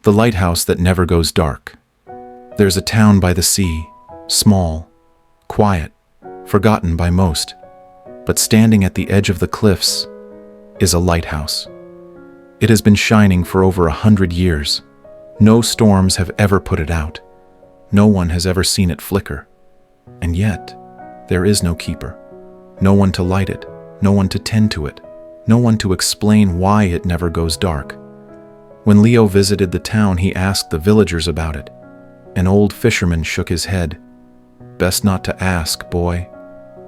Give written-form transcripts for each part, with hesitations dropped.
The lighthouse that never goes dark. There's a town by the sea, small, quiet, forgotten by most, but standing at the edge of the cliffs is a lighthouse. It has been shining for over 100 years. No storms have ever put it out. No one has ever seen it flicker. And yet, there is no keeper. No one to light it, no one to tend to it, no one to explain why it never goes dark. When Leo visited the town, he asked the villagers about it. An old fisherman shook his head. "Best not to ask, boy.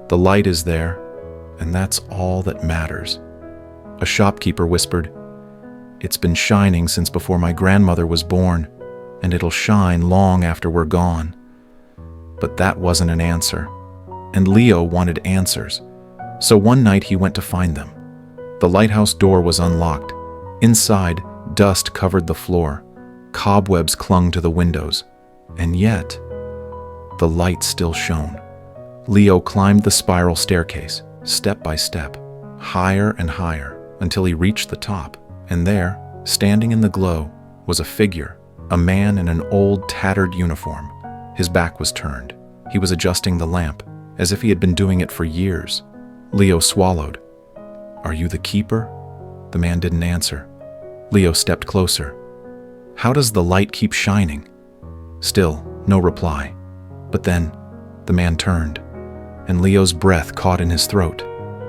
The light is there, and that's all that matters." A shopkeeper whispered, "It's been shining since before my grandmother was born, and it'll shine long after we're gone." But that wasn't an answer, and Leo wanted answers. So one night he went to find them. The lighthouse door was unlocked. Inside, dust covered the floor. Cobwebs clung to the windows. And yet, the light still shone. Leo climbed the spiral staircase, step by step, higher and higher, until he reached the top. And there, standing in the glow, was a figure, a man in an old, tattered uniform. His back was turned. He was adjusting the lamp, as if he had been doing it for years. Leo swallowed. "Are you the keeper?" The man didn't answer. Leo stepped closer. "How does the light keep shining?" Still, no reply. But then, the man turned, and Leo's breath caught in his throat.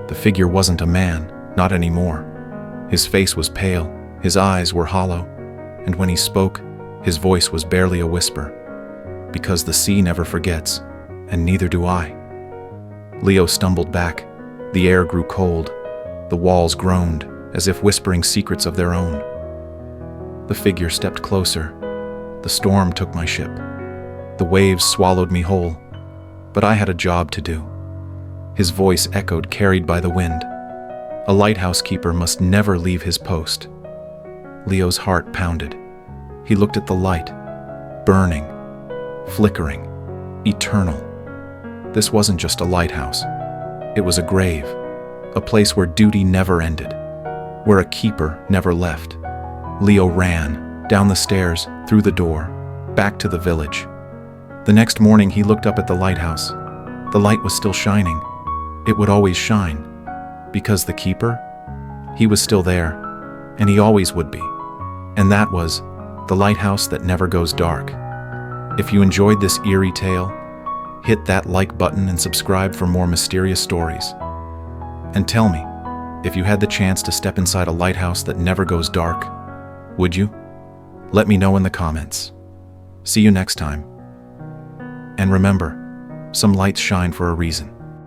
The figure wasn't a man, not anymore. His face was pale, his eyes were hollow, and when he spoke, his voice was barely a whisper. "Because the sea never forgets, and neither do I." Leo stumbled back. The air grew cold. The walls groaned, as if whispering secrets of their own. The figure stepped closer. "The storm took my ship. The waves swallowed me whole. But I had a job to do." His voice echoed, carried by the wind. A lighthouse keeper must never leave his post. Leo's heart pounded. He looked at the light, burning, flickering, eternal. This wasn't just a lighthouse. It was a grave, a place where duty never ended, where a keeper never left. Leo ran, down the stairs, through the door, back to the village. The next morning he looked up at the lighthouse. The light was still shining. It would always shine. Because the keeper? He was still there, and he always would be. And that was the lighthouse that never goes dark. If you enjoyed this eerie tale, hit that like button and subscribe for more mysterious stories. And tell me, if you had the chance to step inside a lighthouse that never goes dark, would you? Let me know in the comments. See you next time. And remember, some lights shine for a reason.